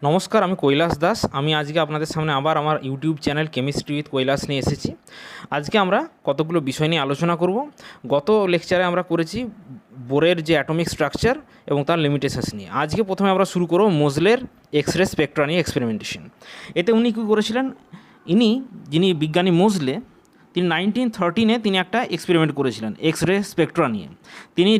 নমস্কার, আমি কৈলাস দাস। আমি আজকে আপনাদের সামনে আবার আমার YouTube channel chemistry with Kailash নিয়ে এসেছি। আজকে আমরা কতগুলো বিষয় নিয়ে আলোচনা করব। গত লেকচারে আমরা করেছি বোরের যে অ্যাটমিক স্ট্রাকচার এবং তার লিমিটেশনস নিয়ে। আজকে প্রথমে আমরা শুরু করব মোজলের এক্স রে স্পেকট্রা নিয়ে এক্সপেরিমেন্টেশন। এতে উনি কী করেছিলেন, যিনি বিজ্ঞানী মোজলে, তিনি 1913 তিনি একটা এক্সপেরিমেন্ট করেছিলেন এক্স রে স্পেকট্রা নিয়ে। তিনি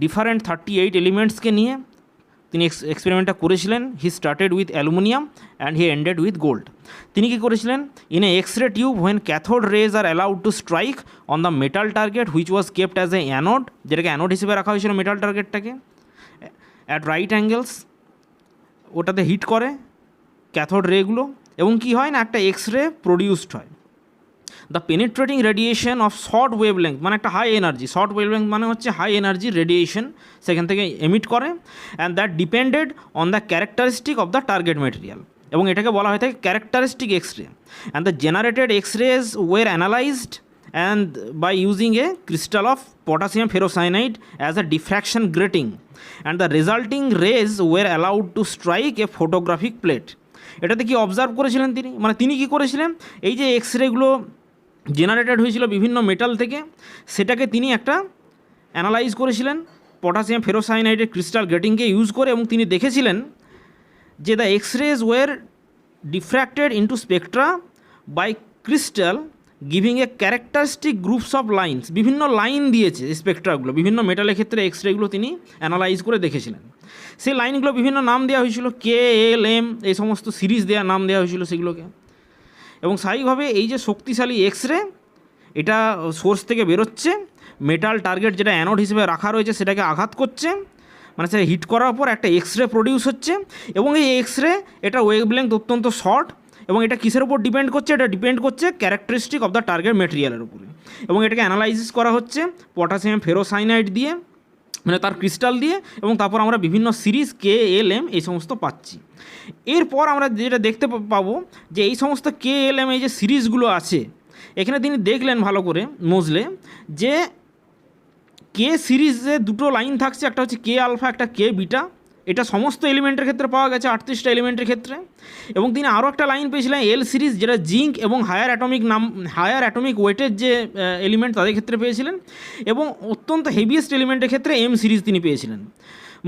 ডিফারেন্ট 38 এলিমেন্টসকে নিয়ে তিনি এক্সপেরিমেন্টটা করেছিলেন। He started with aluminium and he ended with gold. তিনি কী করেছিলেন, in a X ray tube when cathode raise R allowed to strike on the metal target which was kept as a anode, যেটাকে anode হিসেবে রাখা হয়েছিল metal টার্গেটটাকে, at right angles, ওটাতে hit করে cathode রেগুলো, এবং কী হয় না, একটা এক্স রে প্রডিউসড হয়। The penetrating radiation of short wavelength, মানে একটা হাই এনার্জি, শর্ট ওয়েভলেংথ মানে হচ্ছে হাই এনার্জি রেডিয়েশন সেখান থেকে এমিট করে, and that depended on the characteristic of the target material, এবং এটাকে বলা হয়ে থাকে characteristic X ray. And the generated X rays were analysed and by using a crystal of potassium ferrocyanide as a diffraction grating, and the resulting rays were allowed to strike a photographic plate. এটাতে কি observe করেছিলেন তিনি, মানে তিনি কী করেছিলেন, এই যে x রেগুলো generated হয়েছিল বিভিন্ন মেটাল থেকে, সেটাকে তিনি একটা অ্যানালাইজ করেছিলেন পটাশিয়াম ফেরোসাইনাইডের ক্রিস্টাল গ্রেটিংকে ইউজ করে, এবং তিনি দেখেছিলেন যে the X rays were diffracted into spectra by crystal giving a characteristic groups of lines. বিভিন্ন লাইন দিয়েছে স্পেকট্রাগুলো, বিভিন্ন মেটালের ক্ষেত্রে এক্স রেগুলো তিনি অ্যানালাইজ করে দেখেছিলেন। সেই লাইনগুলো বিভিন্ন নাম দেওয়া হয়েছিল, কে, এল, এম, এই সমস্ত সিরিজ দেওয়া নাম দেওয়া হয়েছিল সেগুলোকে। এবং স্বাভাবিকভাবে এই যে শক্তিশালী এক্স রে, এটা সোর্স থেকে বেরোচ্ছে, মেটাল টার্গেট যেটা অ্যানোড হিসেবে রাখা রয়েছে সেটাকে আঘাত করছে, মানে সেটা হিট করার পর একটা এক্স রে প্রডিউস হচ্ছে, এবং এই এক্স রে এটা ওয়েভলেংথ অত্যন্ত শর্ট, এবং এটা কিসের উপর ডিপেন্ড করছে, এটা ডিপেন্ড করছে ক্যারেক্টারিস্টিক অফ দ্য টার্গেট মেটেরিয়ালের উপরে, এবং এটাকে অ্যানালাইসিস করা হচ্ছে পটাশিয়াম ফেরোসাইনাইড দিয়ে, মানে তার ক্রিস্টাল দিয়ে, এবং তারপর আমরা বিভিন্ন সিরিজ কে, এল, এম এই সমস্ত পাচ্ছি। এরপর আমরা যেটা দেখতে পাবো যে এই সমস্ত কে, এল, এম এই যে সিরিজগুলো আছে, এখানে তিনি দেখলেন ভালো করে মোজলে যে কে সিরিজে দুটো লাইন থাকছে, একটা হচ্ছে কে আলফা, একটা কে বিটা। এটা সমস্ত এলিমেন্টের ক্ষেত্রে পাওয়া গেছে, 38টা এলিমেন্টের ক্ষেত্রে। এবং তিনি আরও একটা লাইন পেয়েছিলেন এল সিরিজ, যেটা জিঙ্ক এবং হায়ার অ্যাটমিক ওয়েটের যে এলিমেন্ট তাদের ক্ষেত্রে পেয়েছিলেন, এবং অত্যন্ত হেভিয়েস্ট এলিমেন্টের ক্ষেত্রে এম সিরিজ তিনি পেয়েছিলেন।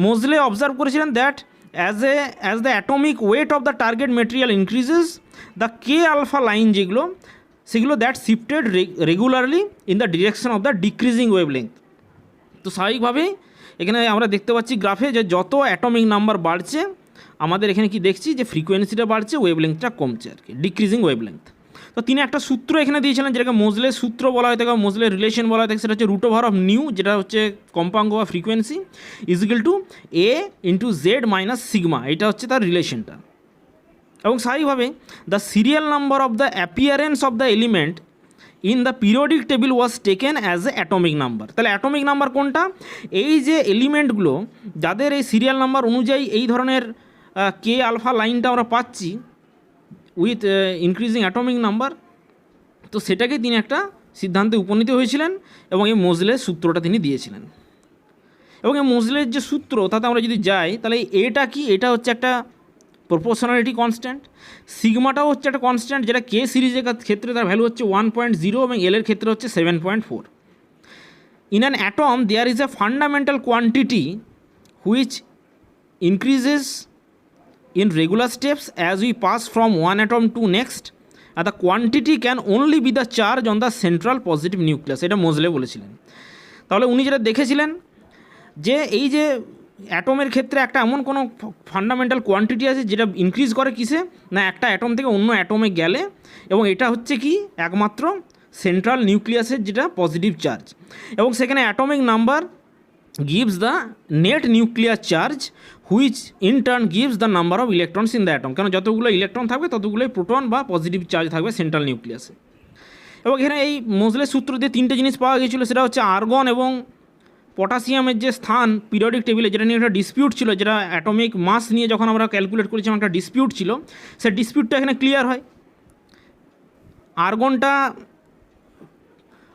মোজলে অবজার্ভ করেছিলেন that as the atomic weight of the target material increases, the K alpha line যেগুলো সেগুলো that shifted regularly in the direction of the decreasing wavelength. তো স্বাভাবিকভাবেই এখানে আমরা দেখতে পাচ্ছি গ্রাফে যে যত অ্যাটমিক নাম্বার বাড়ছে, আমাদের এখানে কি দেখছি যে ফ্রিকোয়েন্সিটা বাড়ছে, ওয়েভলেংথটা কমছে আর কি, ডিক্রিজিং ওয়েভলেংথ। তো তিনি একটা সূত্র এখানে দিয়েছিলেন, যেটাকে মোজলের সূত্র বলা হয়ে থাকে, মোজলের রিলেশন বলা হয়ে থাকে, সেটা হচ্ছে রুট ওভার অফ নিউ, যেটা হচ্ছে কম্পাঙ্ক বা ফ্রিকোয়েন্সি, ইজিক্যাল টু এ ইন্টু জেড মাইনাস সিগমা। এটা হচ্ছে তার রিলেশনটা। এবং স্বাভাবিকভাবে the serial number of the appearance of the element in the periodic table was taken as a atomic number. তাহলে অ্যাটমিক নাম্বার কোনটা, এই যে এলিমেন্টগুলো যাদের এই সিরিয়াল নাম্বার অনুযায়ী এই ধরনের কে আলফা লাইনটা আমরা পাচ্ছি উইথ ইনক্রিজিং অ্যাটমিক নাম্বার, তো সেটাকে তিনি একটা সিদ্ধান্তে উপনীত হয়েছিলেন, এবং এই মোজলের সূত্রটা তিনি দিয়েছিলেন। এবং এই মোজলের যে সূত্র, তাতে আমরা যদি যাই তাহলে এটা কি, এটা হচ্ছে একটা প্রপোর্শনালিটি কনস্ট্যান্ট, সিগমাটাও হচ্ছে একটা কনস্ট্যান্ট, যেটা কে সিরিজের ক্ষেত্রে তার ভ্যালু হচ্ছে 1.0 এবং এলের ক্ষেত্রে হচ্ছে 7.4। In an atom there is a fundamental quantity which increases in regular steps as we pass from one atom to next, আর the quantity can only be the charge on the central positive nucleus. এটা Moseley বলেছিলেন। তাহলে উনি যেটা দেখেছিলেন যে এই যে অ্যাটমের ক্ষেত্রে একটা এমন কোনো ফান্ডামেন্টাল কোয়ান্টিটি আছে যেটা ইনক্রিজ করে কিসে না, একটা অ্যাটম থেকে অন্য অ্যাটমে গেলে, এবং এটা হচ্ছে কি একমাত্র সেন্ট্রাল নিউক্লিয়াসের যেটা পজিটিভ চার্জ, এবং সেখানে atomic number gives the net nuclear charge which in turn gives the number of electrons in the atom। কেন যতগুলো ইলেকট্রন থাকবে ততগুলোই প্রোটন বা পজিটিভ চার্জ থাকবে সেন্ট্রাল নিউক্লিয়াসে। এবং এখানে এই মোজলের সূত্র দিয়ে তিনটে জিনিস পাওয়া গিয়েছিলো, সেটা হচ্ছে আর্গন এবং পটাশিয়ামের যে স্থান পিরিয়ডিক টেবিলে, যেটা নিয়ে একটা ডিসপিউট ছিল, যেটা অ্যাটমিক মাস নিয়ে যখন আমরা ক্যালকুলেট করেছিলাম একটা ডিসপিউট ছিল, সেই ডিসপিউটটা এখানে ক্লিয়ার হয়। আর্গনটা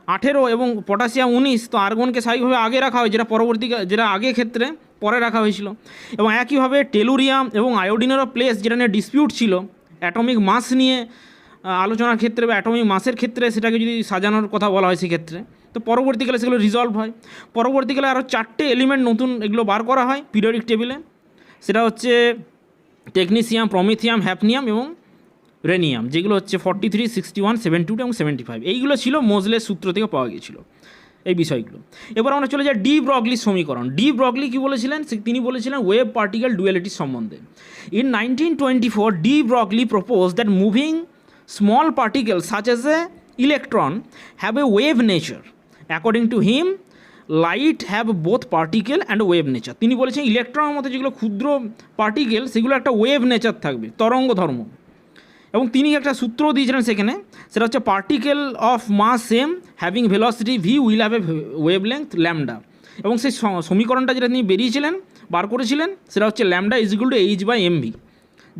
18 এবং পটাশিয়াম 19, তো আর্গনকে স্বাভাবিকভাবে আগে রাখা হয়, যেটা পরবর্তী, যেটা আগে ক্ষেত্রে পরে রাখা হয়েছিল। এবং একইভাবে টেলুরিয়াম এবং আয়োডিনেরও প্লেস, যেটা নিয়ে ডিসপিউট ছিল অ্যাটমিক মাস নিয়ে আলোচনার ক্ষেত্রে বা অ্যাটমিক মাসের ক্ষেত্রে সেটাকে যদি সাজানোর কথা বলা হয় সেক্ষেত্রে, তো পরবর্তীকালে সেগুলো রিজলভ হয়। পরবর্তীকালে আরও 4টে এলিমেন্ট নতুন এগুলো বার করা হয় পিরিয়ডিক টেবিলে, সেটা হচ্ছে টেকনিসিয়াম, প্রমিথিয়াম, হ্যাফনিয়াম এবং রেনিয়াম, যেগুলো হচ্ছে 43, 61, 72 এবং 75। এইগুলো ছিল মোজলের সূত্র থেকে পাওয়া গিয়েছিল এই বিষয়গুলো। এবার আমরা চলে যাই ডি ব্রগলির সমীকরণ। ডি ব্রগলি কী বলেছিলেন? তিনি বলেছিলেন ওয়েভ পার্টিকেল ডুয়ালিটির সম্বন্ধে। In 1924 de Broglie propose that moving small particle such as a electron have a wave nature. According to him light have both particle and wave nature. তিনি বলেছেন ইলেকট্রনের মতো যেগুলো ক্ষুদ্র পার্টিকেল সেগুলো একটা ওয়েভ নেচার থাকবে, তরঙ্গ ধর্ম। এবং তিনি একটা সূত্রও দিয়েছিলেন সেখানে, সেটা হচ্ছে particle of mass same having velocity v will have a wavelength lambda. এবং সেই সমীকরণটা যেটা তিনি বার করেছিলেন সেটা হচ্ছে lambda is equal to h by m v,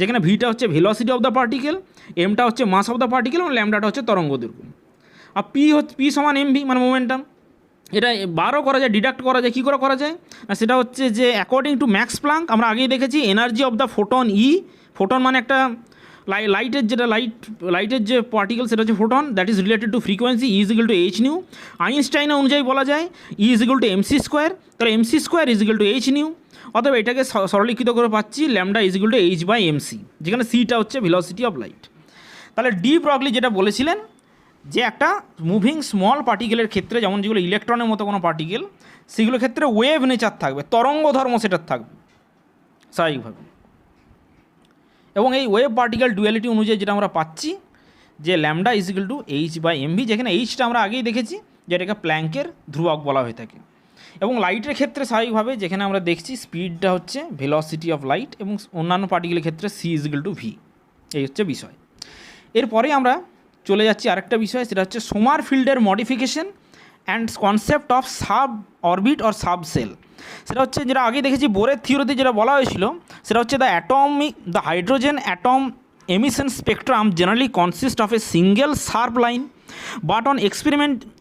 যেখানে ভিটা হচ্ছে ভেলোসিটি অফ দ্য পার্টিকেল, এমটা হচ্ছে মাস অফ দ্য পার্টিকেল এবং ল্যামডাটা হচ্ছে তরঙ্গ দৈর্ঘ্য। আর পি সমান এম ভি মানে মোমেন্টাম। এটা বারও করা যায়, ডিডাক্ট করা যায়। কী করে করা যায়? সেটা হচ্ছে যে অ্যাকর্ডিং টু ম্যাক্স প্লাঙ্ক, আমরা আগেই দেখেছি energy of the photon E, photon মানে একটা লাইটের যে পার্টিকেল সেটা হচ্ছে photon, that is related to frequency, E is equal to h nu. আইনস্টাইনের অনুযায়ী বলা যায় E is equal to mc square, তাহলে mc square is equal to h nu. অথবা এটাকে সরলীকৃত করে পাচ্ছি lambda is equal to h by mc, যেখানে সিটা হচ্ছে ভেলোসিটি অফ লাইট। তাহলে ডি ব্রগলি যেটা বলেছিলেন যে একটা মুভিং স্মল পার্টিকেলের ক্ষেত্রে, যেমন যেগুলো ইলেকট্রনের মতো কোনো পার্টিকেল, সেগুলোর ক্ষেত্রে ওয়েভ নেচার থাকবে, তরঙ্গ ধর্ম সেটার থাকবে স্বাভাবিকভাবে। এবং এই ওয়েভ পার্টিকেল ডুয়ালিটি অনুযায়ী যেটা আমরা পাচ্ছি যে lambda is equal to h by m v, যেখানে এইচটা আমরা আগেই দেখেছি যেটাকে প্ল্যাঙ্কের ধ্রুবক বলা হয়ে থাকে। এবং লাইটের ক্ষেত্রে স্বাভাবিকভাবে যেখানে আমরা দেখছি স্পিডটা হচ্ছে ভেলোসিটি অফ লাইট, এবং অন্যান্য পার্টিকেলের ক্ষেত্রে c is equal to v. এই হচ্ছে বিষয়। এরপরে আমরা চলে যাচ্ছি আরেকটা বিষয়, সেটা হচ্ছে সোমারফিল্ডের modification and concept of sub orbit or subshell. সেটা হচ্ছে যেটা আগে দেখেছি বোরের থিওরিতে যেটা বলা হয়েছিল, সেটা হচ্ছে the hydrogen atom emission spectrum generally consist of a single sharp line, but on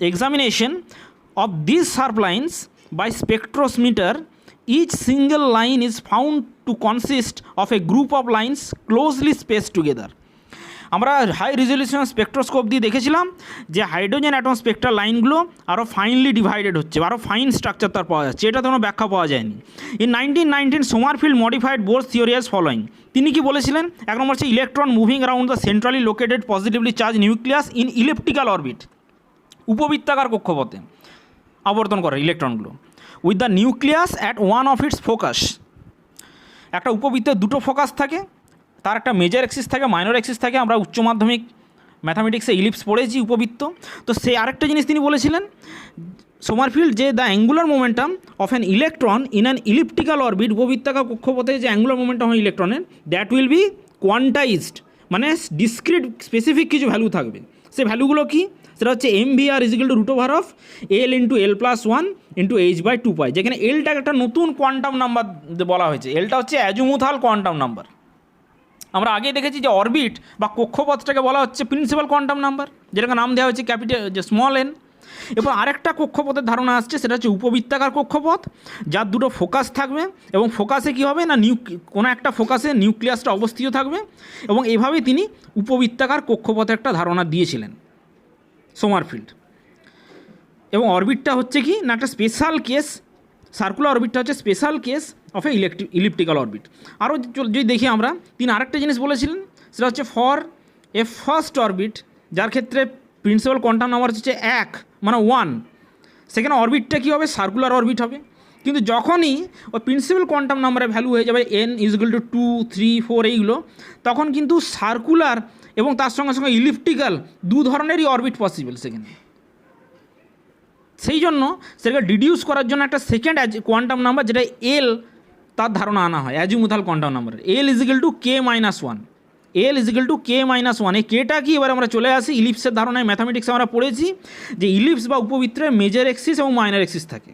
examination of these sharp lines by spectrometer, each single line is found to consist of a group of lines closely spaced together. আমরা high resolution spectroscope দিয়ে দেখেছিলাম যে hydrogen atom spectral লাইনগুলো আরও finely divided হচ্ছে, আরও fine structure তার পাওয়া যাচ্ছে। এটা কোনো ব্যাখ্যা পাওয়া যায়নি। In 1919 Sommerfeld modified Bohr's theory as following. তিনি কি বলেছিলেন? এক নম্বর হচ্ছে electron moving around the centrally located positively charge nucleus in elliptical orbit, উপবৃত্তাকার কক্ষপথে আবর্তন করে ইলেকট্রনগুলো, with the nucleus at one of its focus. একটা উপবৃত্তের দুটো ফোকাস থাকে, তার একটা মেজর অ্যাক্সিস থাকে, মাইনর অ্যাক্সিস থাকে। আমরা উচ্চ মাধ্যমিক ম্যাথামেটিক্সে ইলিপস পড়েছি উপবৃত্ত। তো সেই আরেকটা জিনিস তিনি বলেছিলেন সোমারফিল্ড, যে the angular momentum of an electron in an elliptical orbit, উপবৃত্তাকার কক্ষপথে যে অ্যাঙ্গুলার মোমেন্টাম হয় ইলেকট্রনের, দ্যাট উইল বি কোয়ান্টাইজড, মানে ডিসক্রিট স্পেসিফিক কিছু ভ্যালু থাকবে। সে ভ্যালুগুলো কি? সেটা হচ্ছে m v r equal to root over of l into l plus one into h by two pi, যেখানে এলটাকে একটা নতুন কোয়ান্টাম নাম্বার বলা হয়েছে। এলটা হচ্ছে অ্যাজুমুথাল কোয়ান্টাম নাম্বার। আমরা আগে দেখেছি যে অরবিট বা কক্ষপথটাকে বলা হচ্ছে প্রিন্সিপাল কোয়ান্টাম নাম্বার, যেটাকে নাম দেওয়া হয়েছে ক্যাপিটাল যে স্মল এন। এরপর আরেকটা কক্ষপথের ধারণা আসছে, সেটা হচ্ছে উপবৃত্তাকার কক্ষপথ, যার দুটো ফোকাস থাকবে, এবং ফোকাসে কী হবে না কোনো একটা ফোকাসে নিউক্লিয়াসটা অবস্থিত থাকবে, এবং এভাবেই তিনি উপবৃত্তাকার কক্ষপথের একটা ধারণা দিয়েছিলেন সোমারফিল্ড। এবং অরবিটটা হচ্ছে কি না একটা স্পেশাল কেস, সার্কুলার অরবিটটা হচ্ছে special case of a elliptical orbit. আরও যদি দেখি আমরা, তিনি আরেকটা জিনিস বলেছিলেন, সেটা হচ্ছে ফর এ ফার্স্ট অরবিট, যার ক্ষেত্রে প্রিন্সিপাল কোয়ান্টাম নাম্বার হচ্ছে 1 মানে 1, সেখানে অরবিটটা কী হবে? সার্কুলার অরবিট হবে। কিন্তু যখনই ওই প্রিন্সিপাল কোয়ান্টাম নাম্বারের ভ্যালু হয়ে যাবে n ইজগুয়াল টু 2, 3, 4 এইগুলো, তখন কিন্তু সার্কুলার এবং তার সঙ্গে সঙ্গে ইলিপ্টিক্যাল দু ধরনেরই অরবিট পসিবল সেখানে। সেই জন্য সেটাকে ডিডিউস করার জন্য একটা সেকেন্ড কোয়ান্টাম নাম্বার, যেটা এল, তার ধারণা আনা হয় অ্যাজিমুথাল কোয়ান্টাম নাম্বারের। এল ইজিক্যাল টু কে মাইনাস ওয়ান, এল ইজিক্যাল টু কে মাইনাস ওয়ান। এই কেটা কি? এবার আমরা চলে আসি ইলিপসের ধারণায়। ম্যাথামেটিক্সে আমরা পড়েছি যে ইলিপস বা উপবৃত্তের মেজর এক্সিস এবং মাইনার এক্সিস থাকে।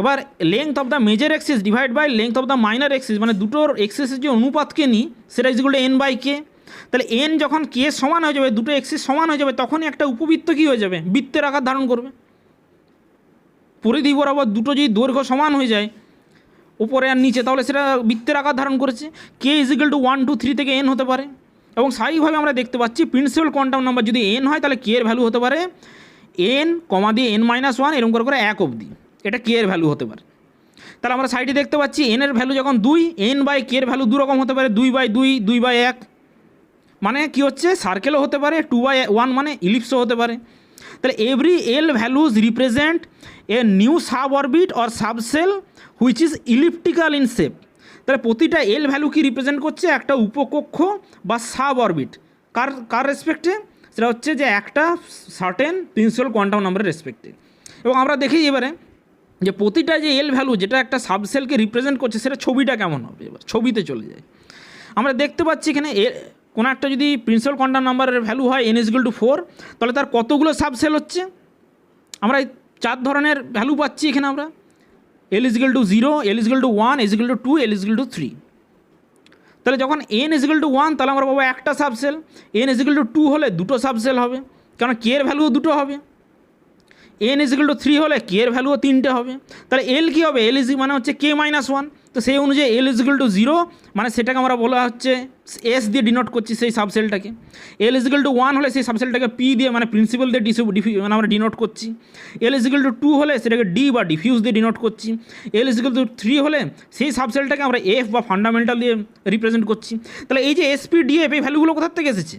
এবার length of the major axis divide by length of the minor axis, মানে দুটোর এক্সিসের যে অনুপাতকে নিই সেটা equal to n by k. তাহলে এন যখন কে সমান হয়ে যাবে, দুটো এক্সিস সমান হয়ে যাবে, তখনই একটা উপবৃত্ত কী হয়ে যাবে? বৃত্তের আকার ধারণ করবে। পরিধি বরাবর দুটো যদি দৈর্ঘ্য সমান হয়ে যায়, উপরে আর নিচে, তাহলে সেটা বৃত্তের আকার ধারণ করেছে। কে ইজ ইকুয়াল টু 1 2 3 থেকে n হতে পারে, এবং স্বাভাবিকভাবে আমরা দেখতে পাচ্ছি প্রিন্সিপাল কোয়ান্টাম নাম্বার যদি n হয় তাহলে কে এর ভ্যালু হতে পারে n কমা দিয়ে n-1 এরকম করে 1 অবধি, এটা কে এর ভ্যালু হতে পারে। তাহলে আমরা সাইডে দেখতে পাচ্ছি n এর ভ্যালু যখন 2, n বাই কে এর ভ্যালু 2 রকম হতে পারে, 2/2 2/1, মানে কি হচ্ছে সার্কেলও হতে পারে, 2/1 মানে ইলিপসও হতে পারে। তাহলে every l values represent a new sub orbit or subshell which is elliptical in shape. তাহলে প্রতিটা এল ভ্যালু কি রিপ্রেজেন্ট করছে, একটা উপকক্ষ বা সাব অরবিট, কার রেসপেক্টে, সেটা হচ্ছে যে একটা সার্টেন প্রিন্সিপাল কোয়ান্টাম নাম্বারের রেসপেক্টে। এবং আমরা দেখি এবারে যে প্রতিটা যে এল ভ্যালু যেটা একটা সাবসেলকে রিপ্রেজেন্ট করছে সেটা ছবিটা কেমন হবে। এবার ছবিতে চলে যায়, আমরা দেখতে পাচ্ছি এখানে কোনো একটা যদি প্রিন্সিপাল কোয়ান্টাম নাম্বারের ভ্যালু হয় n = 4, তাহলে তার কতগুলো সাবসেল হচ্ছে, আমরা এই 4 ধরনের ভ্যালু পাচ্ছি এখানে আমরা। l = 0, l = 1, l = 2, l = 3। তাহলে যখন n = 1 তাহলে আমরা পাবো একটা সাবসেল, n = 2 হলে দুটো সাবসেল হবে, কারণ কে এর ভ্যালুও দুটো হবে। n = 3 হলে কে এর ভ্যালুও 3টে হবে। তাহলে l কী হবে, l মানে হচ্ছে k-1, তো সেই অনুযায়ী l = 0 মানে সেটাকে আমরা বলা হচ্ছে s দিয়ে ডিনোট করছি সেই সাবসেলটাকে। l = 1 হলে সেই সাবসেলটাকে p দিয়ে মানে প্রিন্সিপাল দিয়ে মানে আমরা ডিনোট করছি। l = 2 হলে সেটাকে d বা ডিফিউজ দিয়ে ডিনোট করছি। l = 3 হলে সেই সাবসেলটাকে আমরা f বা ফান্ডামেন্টাল দিয়ে রিপ্রেজেন্ট করছি। তাহলে এই যে sp df এই ভ্যালুগুলো কোথার থেকে এসেছে,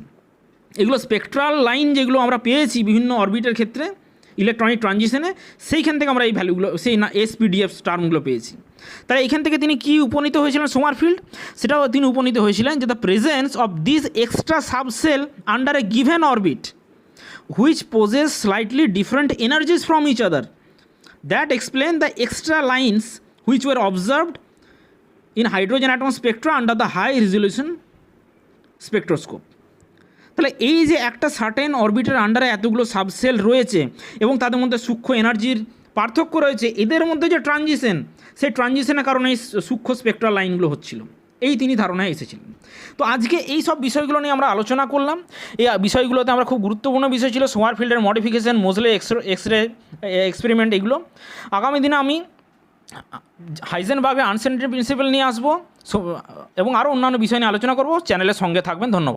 এগুলো স্পেকট্রাল লাইন যেগুলো আমরা পেয়েছি বিভিন্ন অরবিটের ক্ষেত্রে ইলেকট্রনিক ট্রানজিশনে, সেইখান থেকে আমরা এই ভ্যালুগুলো সেই এসপিডিএফ টার্মগুলো পেয়েছি। তাহলে এখান থেকে তিনি কি উপনীত হয়েছিলেন সোমারফিল্ড, সেটাও তিনি উপনীত হয়েছিলেন যে the presence of this extra subshell under a given orbit which possess slightly different energies from each other that explain the extra lines which were observed in hydrogen atom spectra under the high resolution spectroscope. তাহলে এই যে একটা certain অরবিটের আন্ডারে এতগুলো subshell রয়েছে এবং তাদের মধ্যে সূক্ষ্ম এনার্জির পার্থক্য রয়েছে, এদের মধ্যে যে ট্রানজিশন, সেই ট্রানজিশনের কারণে এই সূক্ষ্ম স্পেকট্রাল লাইনগুলো হচ্ছিল, এই তিনি ধারণায় এসেছিলেন। তো আজকে এই সব বিষয়গুলো নিয়ে আমরা আলোচনা করলাম। এই বিষয়গুলোতে আমরা খুব গুরুত্বপূর্ণ বিষয় ছিল সোমারফিল্ডের মডিফিকেশন, মোজলে এক্সরে এক্সপেরিমেন্ট, এগুলো। আগামী দিনে আমি হাইজেনবার্গের আনসার্টেনিটি প্রিন্সিপাল নিয়ে আসবো এবং আরও অন্যান্য বিষয় নিয়ে আলোচনা করব। চ্যানেলের সঙ্গে থাকবেন। ধন্যবাদ।